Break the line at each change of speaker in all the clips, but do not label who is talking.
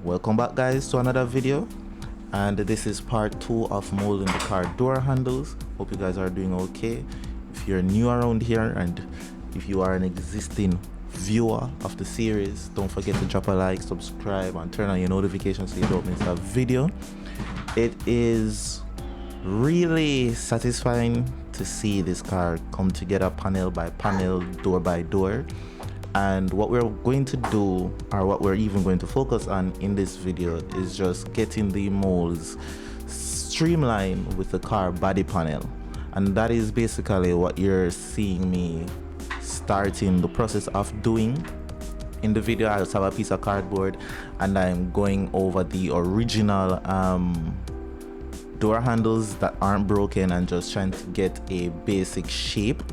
Welcome back guys to another video, and this is part 2 of molding the car door handles. Hope you guys are doing okay. If you're new around here and if you are an existing viewer of the series, don't forget to drop a like, subscribe and turn on your notifications so you don't miss a video. It is really satisfying to see this car come together panel by panel, door by door. And what we're going to do, or what we're even going to focus on in this video, is just getting the molds streamlined with the car body panel. And that is basically what you're seeing me starting the process of doing. In the video, I just have a piece of cardboard and I'm going over the original door handles that aren't broken and just trying to get a basic shape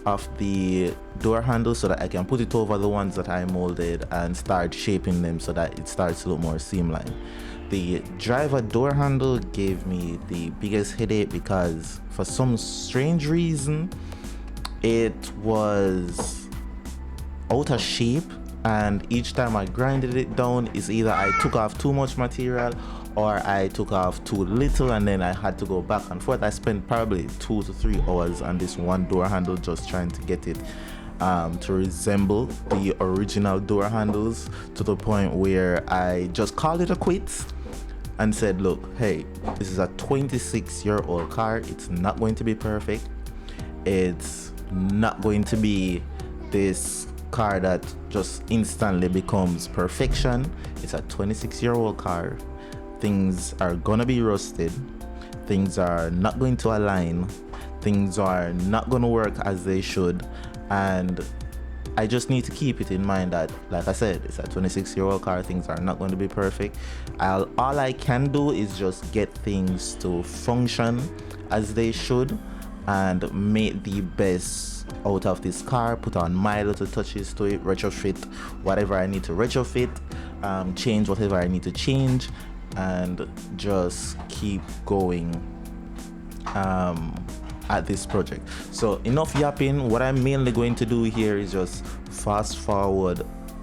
of the door handle so that I can put it over the ones that I molded and start shaping them so that it starts to look more seamline. The driver door handle gave me the biggest headache because for some strange reason it was out of shape, and each time I grinded it down, it's either I took off too much material or I took off too little, and then I had to go back and forth. I spent probably 2 to 3 hours on this one door handle just trying to get it to resemble the original door handles, to the point where I just called it a quits and said, look, hey, this is a 26-year-old car. It's not going to be perfect. It's not going to be this car that just instantly becomes perfection. It's a 26-year-old car. Things are gonna be rusted, things are not going to align, things are not gonna work as they should, and I just need to keep it in mind that, like I said, it's a 26-year-old car. Things are not going to be perfect. All I can do is just get things to function as they should and make the best out of this car, put on my little touches to it, retrofit whatever I need to retrofit, change whatever I need to change, and just keep going at this project. So enough yapping. What I'm mainly going to do here is just fast forward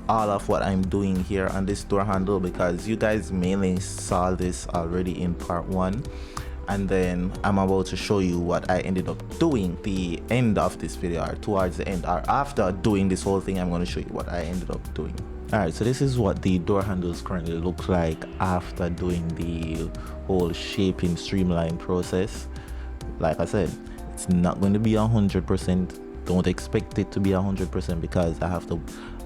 all of what I'm doing here on this door handle, because you guys mainly saw this already in part 1, and then I'm about to show you what I ended up doing the end of this video, or towards the end, or after doing this whole thing. I'm going to show you what I ended up doing. Alright, so this is what the door handles currently look like after doing the whole shaping streamline process. Like I said, it's not going to be 100%. Don't expect it to be 100% because I have to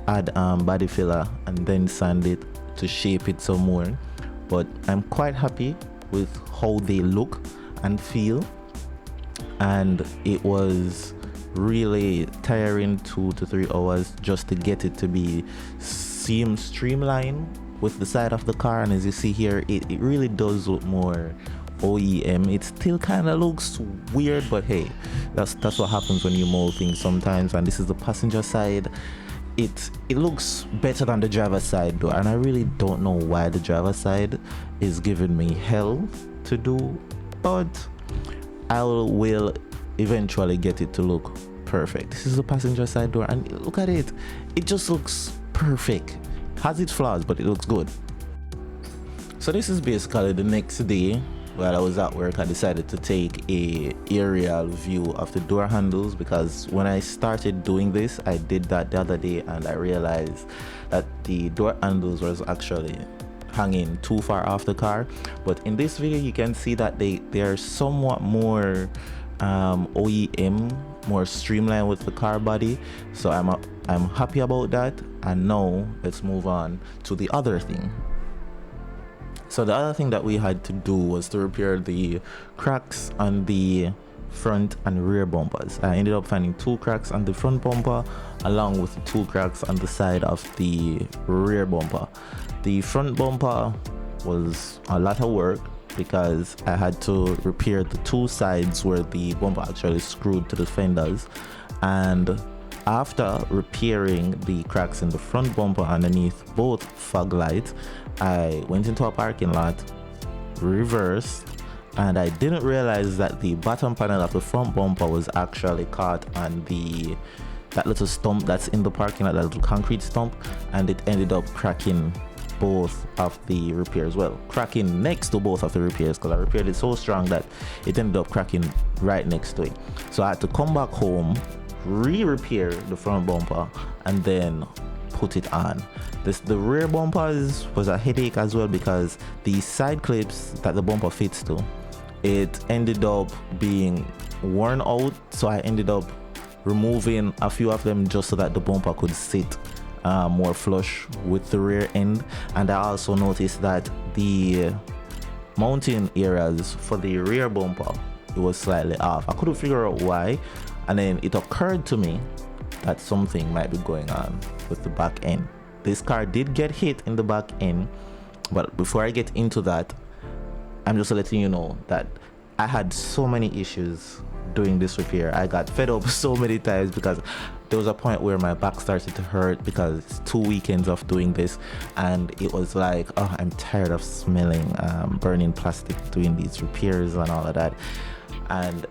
add body filler and then sand it to shape it some more. But I'm quite happy with how they look and feel, and it was really tiring 2 to 3 hours just to get it to be seam streamline with the side of the car. And as you see here, it really does look more OEM. It still kind of looks weird, but hey, that's what happens when you mold things sometimes. And this is the passenger side. It looks better than the driver's side though, and I really don't know why the driver's side is giving me hell to do, but I will eventually get it to look perfect. This is the passenger side door, and look at it. It just looks perfect. Has its flaws, but it looks good. So this is basically the next day. While I was at work, I decided to take a aerial view of the door handles, because when I started doing this, I did that the other day and I realized that the door handles was actually hanging too far off the car. But in this video you can see that they're somewhat more OEM, more streamlined with the car body. So I'm happy about that. And now let's move on to the other thing. So the other thing that we had to do was to repair the cracks on the front and rear bumpers. I ended up finding 2 cracks on the front bumper along with 2 cracks on the side of the rear bumper. The front bumper was a lot of work because I had to repair the 2 sides where the bumper actually screwed to the fenders, and after repairing the cracks in the front bumper underneath both fog lights, I went into a parking lot, reversed, and I didn't realize that the bottom panel of the front bumper was actually caught on that little stump that's in the parking lot, that little concrete stump, and it ended up cracking both of the repairs, well, cracking next to both of the repairs, because I repaired it so strong that it ended up cracking right next to it. So I had to come back home, re-repair the front bumper, and then put it on. The rear bumpers was a headache as well, because the side clips that the bumper fits to, it ended up being worn out, so I ended up removing a few of them just so that the bumper could sit more flush with the rear end. And I also noticed that the mounting areas for the rear bumper, it was slightly off. I couldn't figure out why, and then it occurred to me that something might be going on with the back end. This car did get hit in the back end, but before I get into that, I'm just letting you know that I had so many issues doing this repair. I got fed up so many times because there was a point where my back started to hurt because it's 2 weekends of doing this, and it was like, oh, I'm tired of smelling burning plastic doing these repairs and all of that. And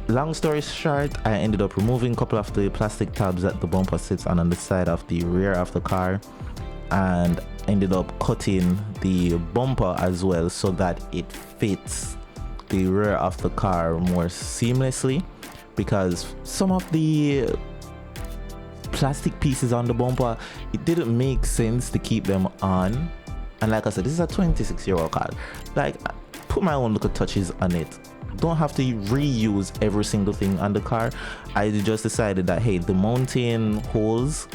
long story short, I ended up removing a couple of the plastic tabs that the bumper sits on the side of the rear of the car, and ended up cutting the bumper as well so that it fits the rear of the car more seamlessly, because some of the plastic pieces on the bumper, it didn't make sense to keep them on. And like I said, this is a 26-year-old car. Like, put my own little touches on it. Don't have to reuse every single thing on the car. I just decided that, hey, the mounting holes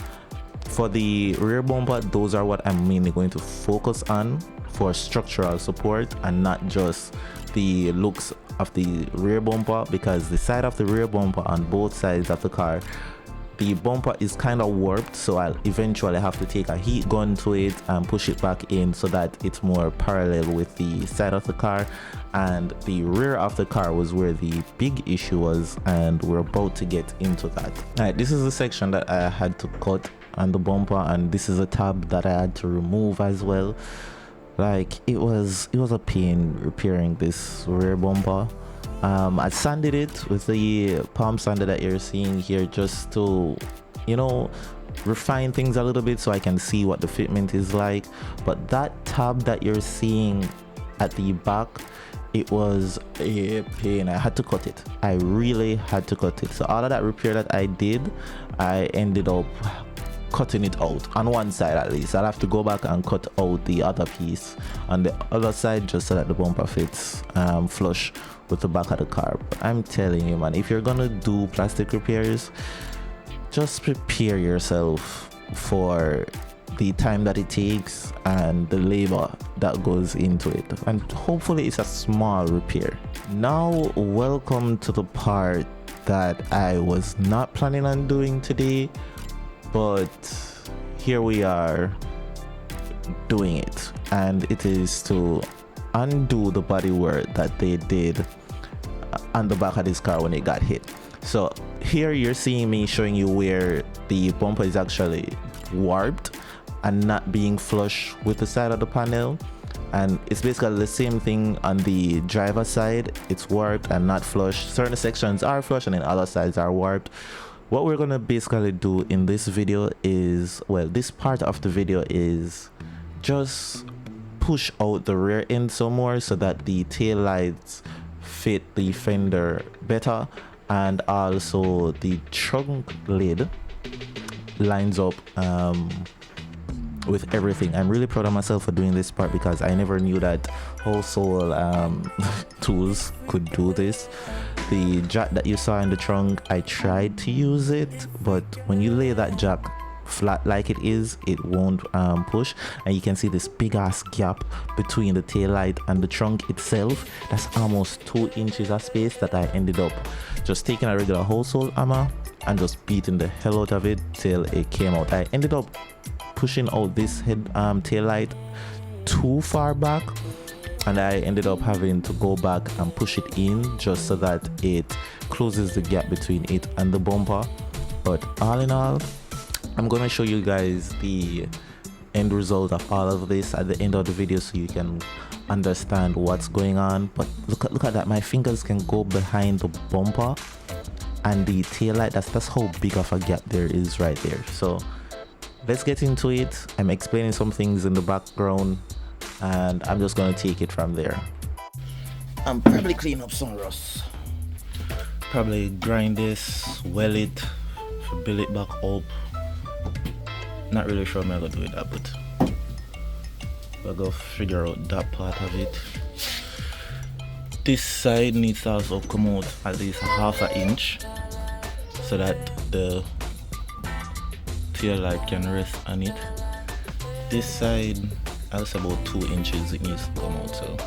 for the rear bumper, those are what I'm mainly going to focus on for structural support, and not just the looks of the rear bumper, because the side of the rear bumper on both sides of the car, the bumper is kind of warped, so I'll eventually have to take a heat gun to it and push it back in so that it's more parallel with the side of the car. And the rear of the car was where the big issue was, and we're about to get into that. All right, this is the section that I had to cut on the bumper, and this is a tab that I had to remove as well. Like, it was a pain repairing this rear bumper. I sanded it with the palm sander that you're seeing here, just to, you know, refine things a little bit so I can see what the fitment is like. But that tab that you're seeing at the back, it was a pain. I had to cut it. I really had to cut it. So all of that repair that I did, I ended up cutting it out on one side. At least I'll have to go back and cut out the other piece on the other side, just so that the bumper fits flush with the back of the car. But I'm telling you, man, if you're gonna do plastic repairs, just prepare yourself for the time that it takes and the labor that goes into it, and hopefully it's a small repair. Now, welcome to the part that I was not planning on doing today, but here we are doing it, and it is to undo the bodywork that they did on the back of this car when it got hit. So here you're seeing me showing you where the bumper is actually warped and not being flush with the side of the panel, and it's basically the same thing on the driver side. It's warped and not flush. Certain sections are flush and then other sides are warped. What we're gonna basically do in this video is, well, this part of the video is just push out the rear end some more so that the tail lights fit the fender better, and also the trunk lid lines up with everything. I'm really proud of myself for doing this part, because I never knew that Wholesale tools could do this. The jack that you saw in the trunk, I tried to use it, but when you lay that jack flat like it is, it won't push, and you can see this big ass gap between the tail light and the trunk itself. That's almost 2 inches of space that I ended up just taking a regular Wholesale hammer and just beating the hell out of it till it came out. I ended up pushing out this head tail light too far back, and I ended up having to go back and push it in just so that it closes the gap between it and the bumper. But all in all, I'm gonna show you guys the end result of all of this at the end of the video so you can understand what's going on. But look at that, my fingers can go behind the bumper and the tail light. That's how big of a gap there is right there. So let's get into it. I'm explaining some things in the background and I'm just gonna take it from there. I'm probably clean up some rust. Probably grind this, well it, build it back up. Not really sure I'm gonna do that, but I'll go figure out that part of it. This side needs to also come out at least half an inch so that the tail light can rest on it. This side, I'll say about 2 inches it needs to come out, so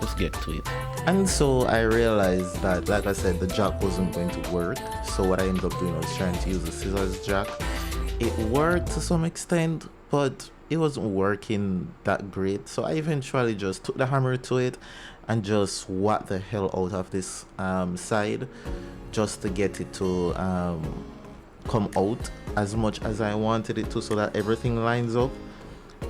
let's get to it. And so I realized that, like I said, the jack wasn't going to work, so what I ended up doing was trying to use the scissors jack. It worked to some extent, but it wasn't working that great, so I eventually just took the hammer to it and just whacked the hell out of this side just to get it to come out as much as I wanted it to, so that everything lines up.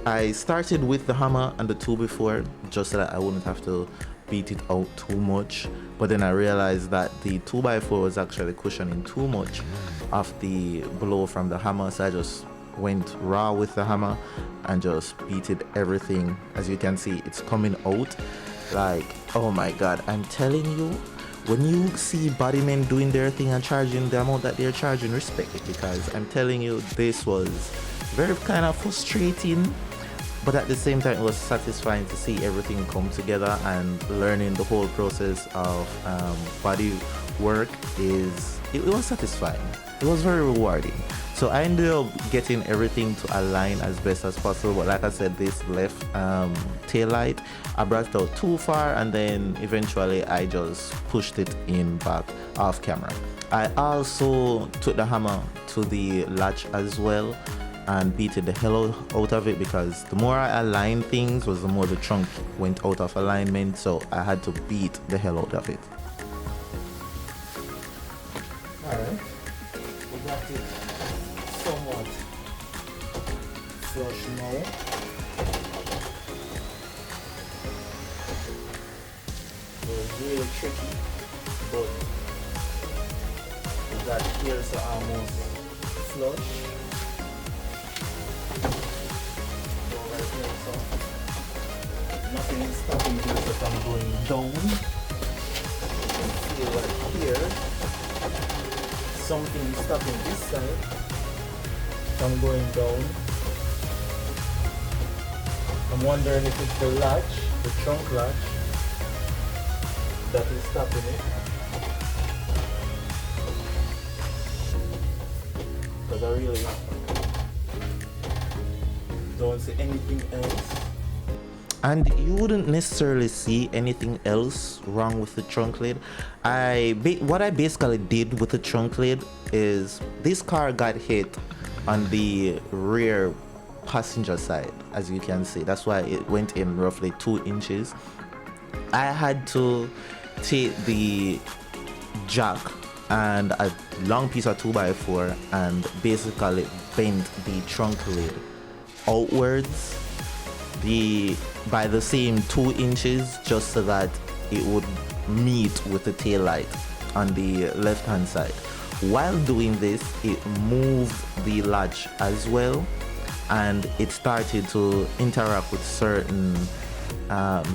I started with the hammer and the 2x4 just so that I wouldn't have to beat it out too much, but then I realized that the 2x4 was actually cushioning too much of the blow from the hammer, so I just went raw with the hammer and just beated everything. As you can see, it's coming out like, oh my god, I'm telling you, when you see body men doing their thing and charging the amount that they're charging, respect it, because I'm telling you, this was very kind of frustrating, but at the same time it was satisfying to see everything come together, and learning the whole process of body work it was satisfying. It was very rewarding. So I ended up getting everything to align as best as possible, but like I said, this left tail light, I brought it out too far, and then eventually I just pushed it in back off camera. I also took the hammer to the latch as well and beated the hell out of it, because the more I aligned things was the more the trunk went out of alignment, so I had to beat the hell out of it. Alright, we got it somewhat flush now. It was really tricky, but we got here so almost flush. Go right here, so nothing is stopping here from going down. You can see right here, something is stopping this side from going down. I'm wondering if it's the latch, the trunk latch, that is stopping it. Because I really don't see anything else. And you wouldn't necessarily see anything else wrong with the trunk lid. What I basically did with the trunk lid is, this car got hit on the rear passenger side, as you can see. That's why it went in roughly 2 inches. I had to take the jack and a long piece of 2x4 and basically bend the trunk lid outwards by the same 2 inches, just so that it would meet with the tail light on the left hand side. While doing this, it moved the latch as well, and it started to interact with certain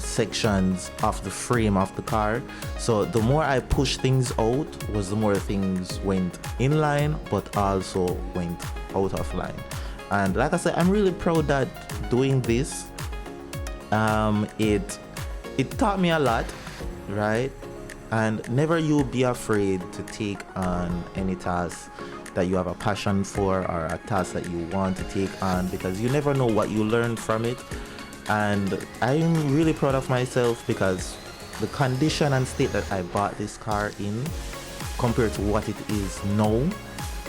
sections of the frame of the car. So the more I pushed things out was the more things went in line, but also went out of line. And like I said, I'm really proud that doing this, it taught me a lot, right? And never you be afraid to take on any task that you have a passion for, or a task that you want to take on, because you never know what you learn from it. And I'm really proud of myself, because the condition and state that I bought this car in compared to what it is now,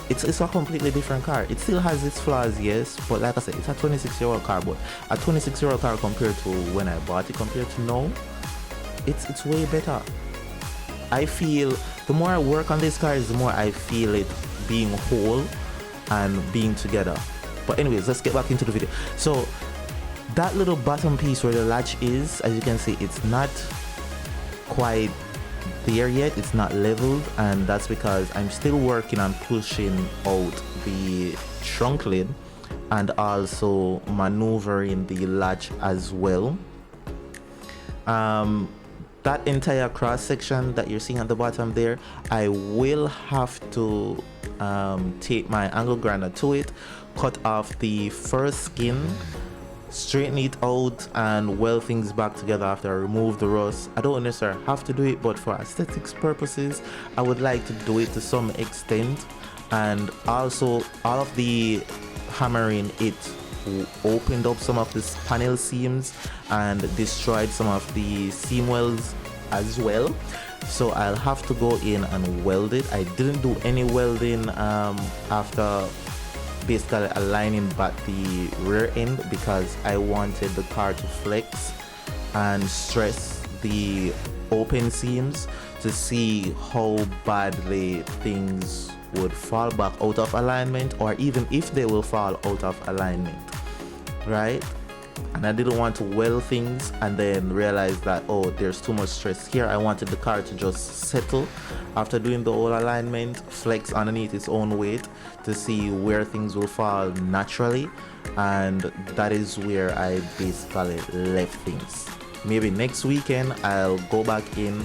it's a completely different car. It still has its flaws, yes, but like I said, it's a 26-year-old car, but a 26-year-old car compared to when I bought it, compared to now, it's way better. I feel the more I work on this car, the more I feel it being whole and being together. But anyways, let's get back into the video. So that little bottom piece where the latch is, as you can see, it's not quite there yet, it's not leveled, and that's because I'm still working on pushing out the trunk lid and also maneuvering the latch as well. That entire cross section that you're seeing at the bottom there, I will have to take my angle grinder to it, cut off the first skin, straighten it out, and weld things back together after I remove the rust. I don't necessarily have to do it, but for aesthetics purposes I would like to do it to some extent. And also, all of the hammering, it opened up some of the panel seams and destroyed some of the seam welds as well, so I'll have to go in and weld it. I didn't do any welding after basically aligning back the rear end, because I wanted the car to flex and stress the open seams to see how badly things would fall back out of alignment, or even if they will fall out of alignment, right? And I didn't want to weld things and then realize that, oh, there's too much stress here. I wanted the car to just settle after doing the whole alignment, flex underneath its own weight to see where things will fall naturally. And that is where I basically left things. Maybe next weekend I'll go back in,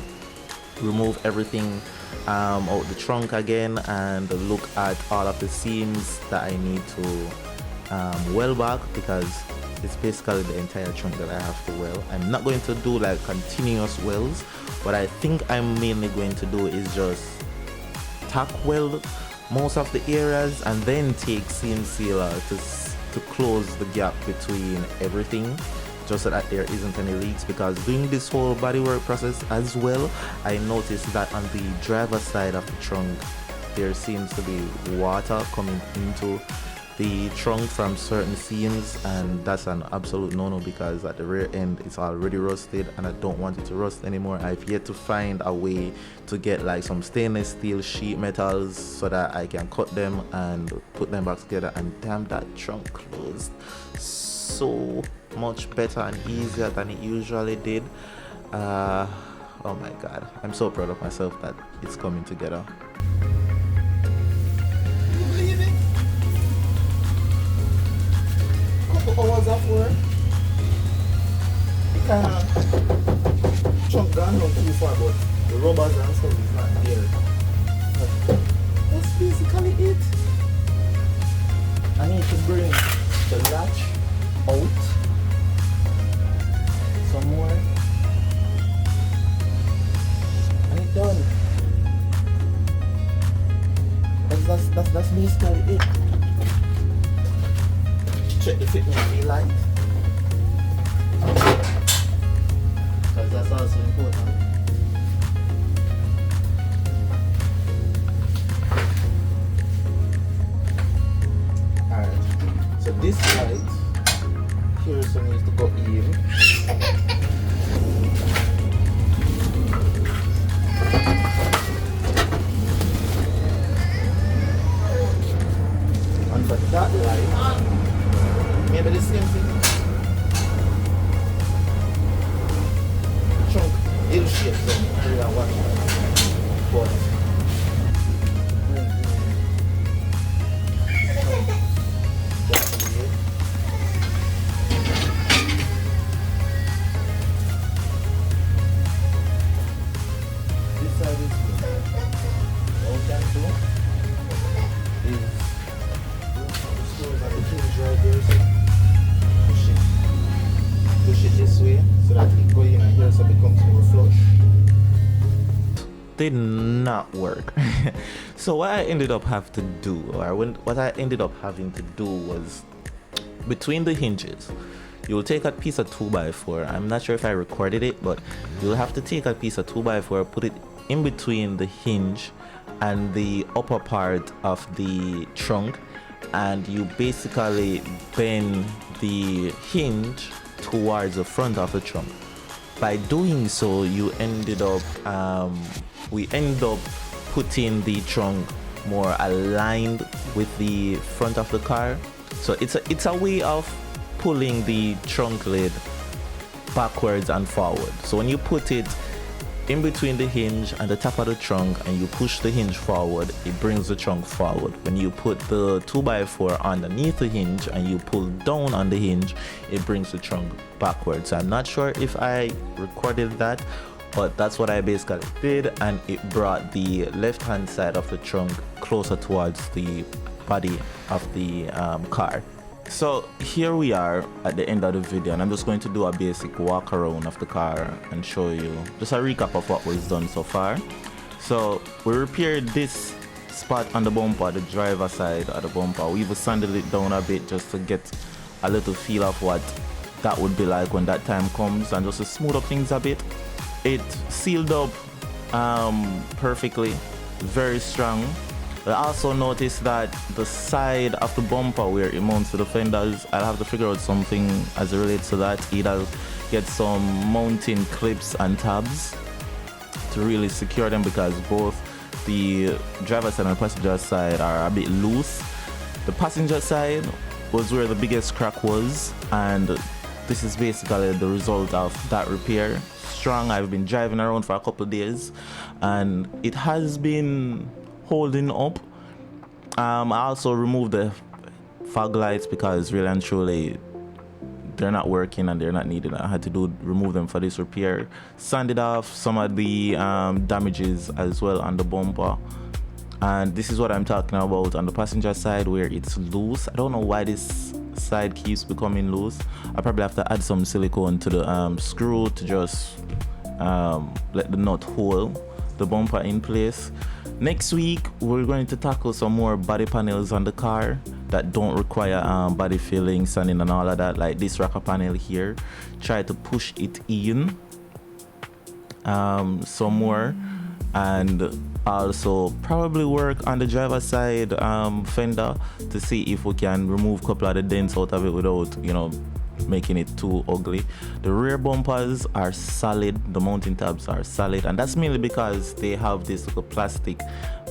remove everything out the trunk again, and look at all of the seams that I need to weld back, because it's basically the entire trunk that I have to weld. I'm not going to do like continuous welds. What I think I'm mainly going to do is just tack weld most of the areas and then take seam sealer to close the gap between everything, just so that there isn't any leaks. Because doing this whole bodywork process as well, I noticed that on the driver's side of the trunk there seems to be water coming into the trunk from certain seams, and that's an absolute no-no, because at the rear end it's already rusted and I don't want it to rust anymore. I've yet to find a way to get like some stainless steel sheet metals so that I can cut them and put them back together, and damn, that trunk closed so much better and easier than it usually did. Oh my god, I'm so proud of myself that it's coming together.
Hours of work, it kind of chunk gone down too far, but the rubbers and stuff is not there. But that's basically it. I need to bring the latch out some more, and it's done. That's basically it. Check the fitment of the light, because that's also important. Alright, so this light here also needs to go in. And for that light, maybe the same thing. The trunk ill shaped from area one, but this side is good. All we can do is the screws and the hinge right there. So push it this way so that it goes in and here so it becomes more flush.
Did not work. So what I ended up having to do, what I ended up having to do was, between the hinges, you'll take a piece of 2x4. I'm not sure if I recorded it, but you'll have to take a piece of 2x4, put it in between the hinge and the upper part of the trunk, and you basically bend the hinge towards the front of the trunk. By doing so, we end up putting the trunk more aligned with the front of the car. So it's a way of pulling the trunk lid backwards and forward. So when you put it in between the hinge and the top of the trunk and you push the hinge forward, it brings the trunk forward. When you put the 2x4 underneath the hinge and you pull down on the hinge, it brings the trunk backwards. I'm not sure if I recorded that, but that's what I basically did, and it brought the left hand side of the trunk closer towards the body of the car. So here we are at the end of the video, and I'm just going to do a basic walk around of the car and show you just a recap of what was done so far. So we repaired this spot on the bumper, the driver side of the bumper. We even sanded it down a bit just to get a little feel of what that would be like when that time comes, and just to smooth up things a bit. It sealed up perfectly, very strong. I also noticed that the side of the bumper where it mounts to the fenders, I'll have to figure out something as it relates to that. Either get some mounting clips and tabs to really secure them, because both the driver's side and passenger side are a bit loose. The passenger side was where the biggest crack was, and this is basically the result of that repair. Strong. I've been driving around for a couple of days and it has been holding up. I also removed the fog lights because really and truly they're not working and they're not needed. I had to remove them for this repair. Sanded off some of the damages as well on the bumper, and this is what I'm talking about on the passenger side where it's loose. I don't know why this side keeps becoming loose. I probably have to add some silicone to the screw to just let the nut hold the bumper in place. Next week we're going to tackle some more body panels on the car that don't require body filling, sanding and all of that, like this rocker panel here. Try to push it in some more, and also probably work on the driver's side fender to see if we can remove a couple of the dents out of it without, you know, making it too ugly. The rear bumpers are solid, the mounting tabs are solid, and that's mainly because they have this little plastic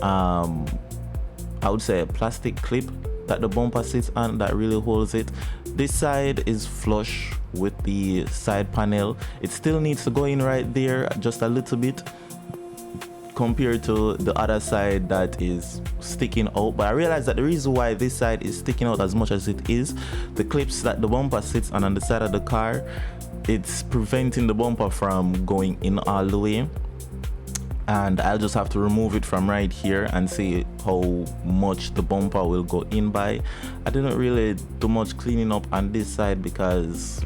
I would say a plastic clip that the bumper sits on that really holds it. This side is flush with the side panel. It still needs to go in right there just a little bit compared to the other side that is sticking out, but I realized that the reason why this side is sticking out as much as it is, the clips that the bumper sits on the side of the car, it's preventing the bumper from going in all the way, and I'll just have to remove it from right here and see how much the bumper will go in by. I didn't really do much cleaning up on this side because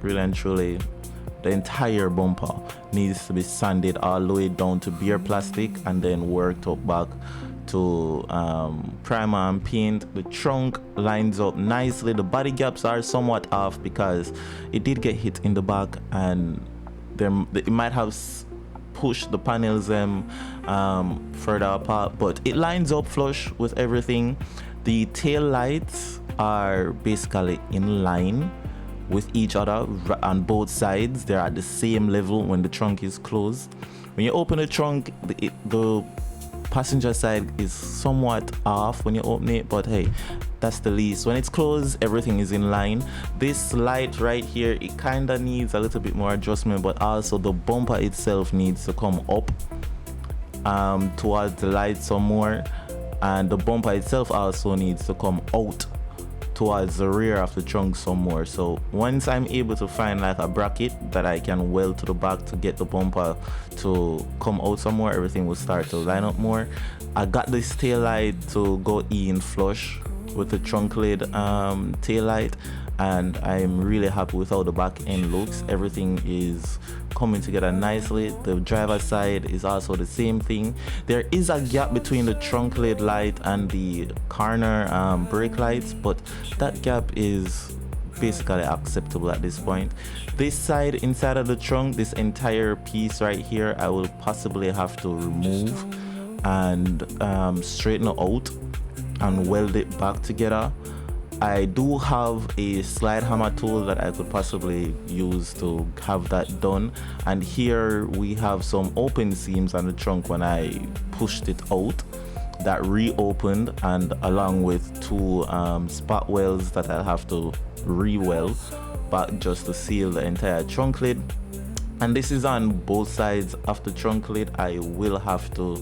really and truly the entire bumper needs to be sanded all the way down to bare plastic and then worked up back to primer and paint. The trunk lines up nicely. The body gaps are somewhat off because it did get hit in the back, and it might have pushed the panels further apart, but it lines up flush with everything. The tail lights are basically in line with each other on both sides. They're at the same level when the trunk is closed. When you open the trunk, the passenger side is somewhat off when you open it, but hey, that's the least. When it's closed, everything is in line. This light right here, it kind of needs a little bit more adjustment, but also the bumper itself needs to come up towards the light some more, and the bumper itself also needs to come out towards the rear of the trunk some more. So once I'm able to find like a bracket that I can weld to the back to get the bumper to come out some more, everything will start to line up more. I got this tail light to go in flush with the trunk lid tail light, and I'm really happy with how the back end looks. Everything is coming together nicely. The driver's side is also the same thing. There is a gap between the trunk lid light and the corner brake lights, but that gap is basically acceptable at this point. This side inside of the trunk, this entire piece right here, I will possibly have to remove and straighten out and weld it back together. I do have a slide hammer tool that I could possibly use to have that done, and here we have some open seams on the trunk when I pushed it out that reopened, and along with two spot welds that I'll have to re-weld back just to seal the entire trunk lid. and this is on both sides of the trunk lid. I will have to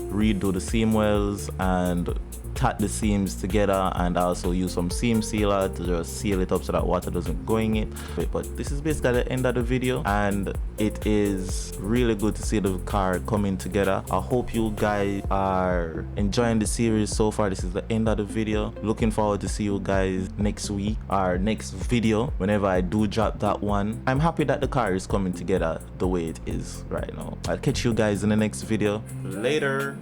redo the seam wells and tack the seams together, and also use some seam sealer to just seal it up so that water doesn't go in it. But this is basically the end of the video, and it is really good to see the car coming together. I hope you guys are enjoying the series so far. This is the end of the video. Looking forward to see you guys next week, or next video, whenever I do drop that one. I'm happy that the car is coming together the way it is right now. I'll catch you guys in the next video. Later.